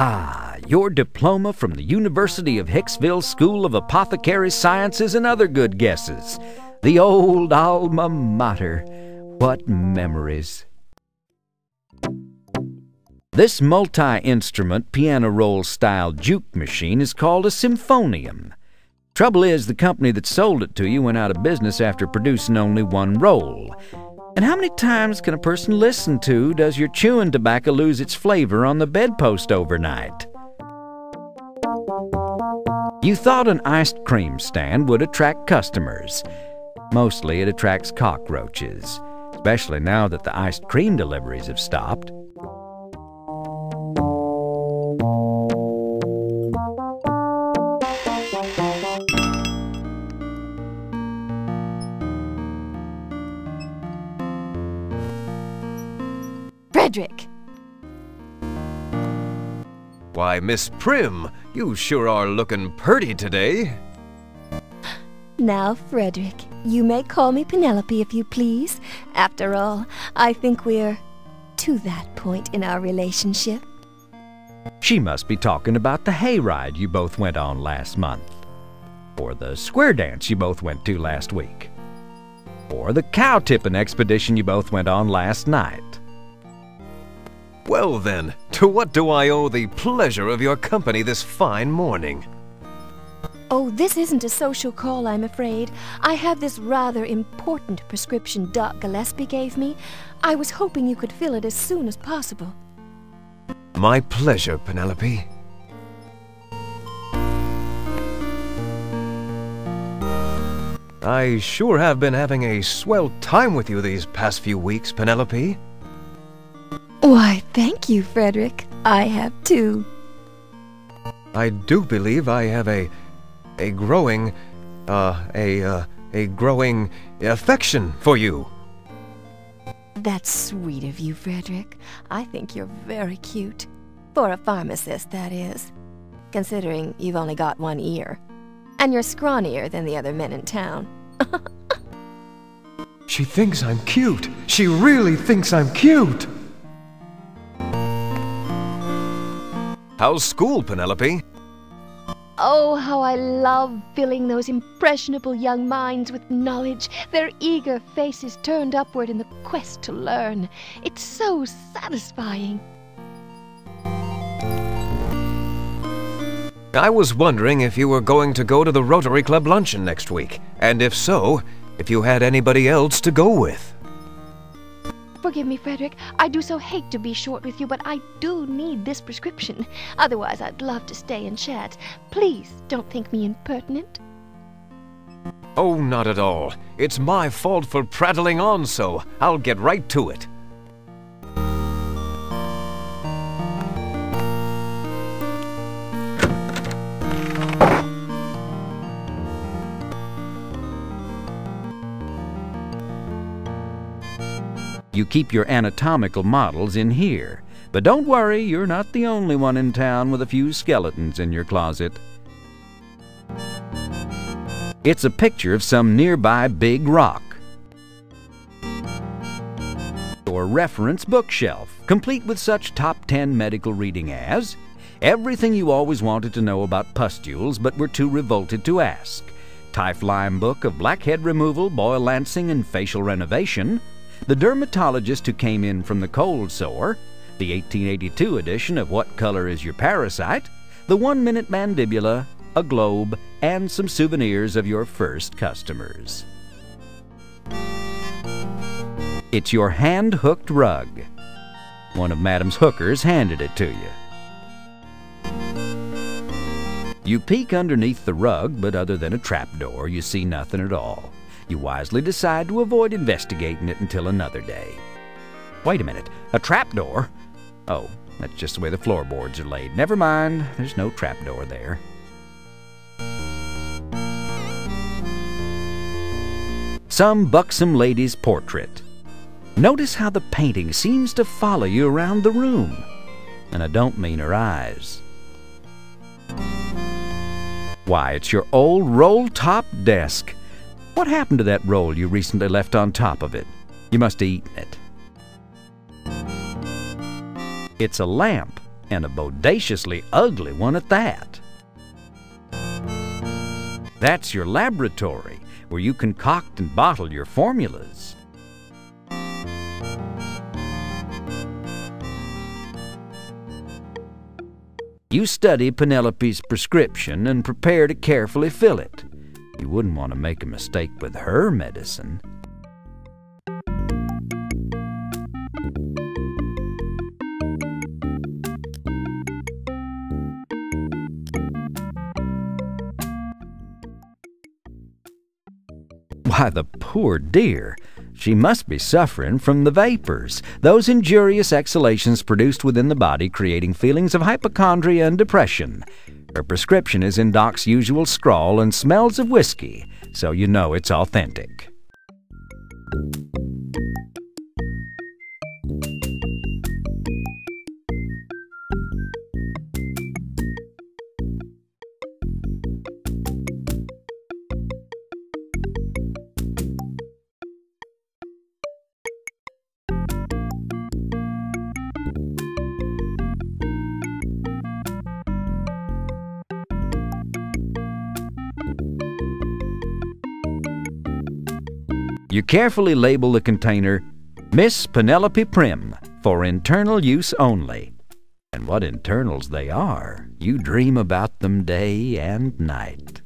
Ah, your diploma from the University of Hicksville School of Apothecary Sciences and other good guesses. The old alma mater. What memories. This multi-instrument piano roll-style juke machine is called a symphonium. Trouble is, the company that sold it to you went out of business after producing only one roll. And how many times can a person listen to "Does your chewing tobacco lose its flavor on the bedpost overnight?" You thought an iced cream stand would attract customers. Mostly it attracts cockroaches, especially now that the iced cream deliveries have stopped. Frederick! Why, Miss Prim, you sure are looking purty today. Now, Frederick, you may call me Penelope if you please. After all, I think we're to that point in our relationship. She must be talking about the hayride you both went on last month, or the square dance you both went to last week, or the cow-tipping expedition you both went on last night. Well then, to what do I owe the pleasure of your company this fine morning? Oh, this isn't a social call, I'm afraid. I have this rather important prescription Doc Gillespie gave me. I was hoping you could fill it as soon as possible. My pleasure, Penelope. I sure have been having a swell time with you these past few weeks, Penelope. Why, thank you, Frederick. I have too. I do believe I have a growing affection for you. That's sweet of you, Frederick. I think you're very cute. For a pharmacist, that is. Considering you've only got one ear. And you're scrawnier than the other men in town. She thinks I'm cute. She really thinks I'm cute. How's school, Penelope? Oh, how I love filling those impressionable young minds with knowledge, their eager faces turned upward in the quest to learn. It's so satisfying. I was wondering if you were going to go to the Rotary Club luncheon next week, and if so, if you had anybody else to go with. Forgive me, Frederick. I do so hate to be short with you, but I do need this prescription. Otherwise, I'd love to stay and chat. Please don't think me impertinent. Oh, not at all. It's my fault for prattling on so. I'll get right to it. You keep your anatomical models in here. But don't worry, you're not the only one in town with a few skeletons in your closet. It's a picture of some nearby big rock. Or reference bookshelf, complete with such top 10 medical reading as everything you always wanted to know about pustules but were too revolted to ask, Typhlime book of blackhead removal, boil lancing, and facial renovation, The Dermatologist Who Came In From the Cold Sore, the 1882 edition of What Color Is Your Parasite, the 1-minute mandibula, a globe, and some souvenirs of your first customers. It's your hand-hooked rug. One of Madam's hookers handed it to you. You peek underneath the rug, but other than a trapdoor, you see nothing at all. You wisely decide to avoid investigating it until another day. Wait a minute, a trapdoor? Oh, that's just the way the floorboards are laid. Never mind, there's no trapdoor there. Some buxom lady's portrait. Notice how the painting seems to follow you around the room. And I don't mean her eyes. Why, it's your old roll-top desk. What happened to that roll you recently left on top of it? You must have eaten it. It's a lamp, and a bodaciously ugly one at that. That's your laboratory, where you concoct and bottle your formulas. You study Penelope's prescription and prepare to carefully fill it. You wouldn't want to make a mistake with her medicine. Why, the poor dear! She must be suffering from the vapors, those injurious exhalations produced within the body, creating feelings of hypochondria and depression. Her prescription is in Doc's usual scrawl and smells of whiskey, so you know it's authentic. You carefully label the container, Miss Penelope Prim, for internal use only. And what internals they are, you dream about them day and night.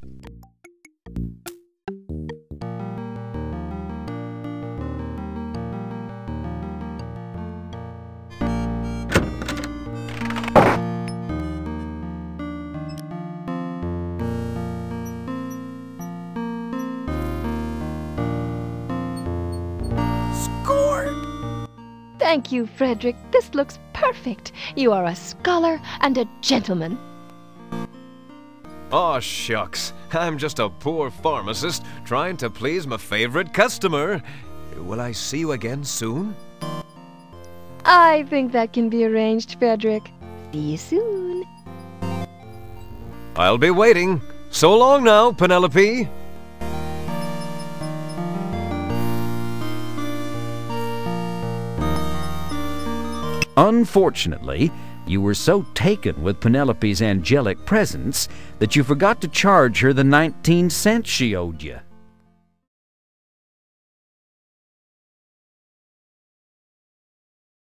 Thank you, Frederick. This looks perfect. You are a scholar and a gentleman. Aw, shucks. I'm just a poor pharmacist trying to please my favorite customer. Will I see you again soon? I think that can be arranged, Frederick. See you soon. I'll be waiting. So long now, Penelope. Unfortunately, you were so taken with Penelope's angelic presence that you forgot to charge her the 19 cents she owed you.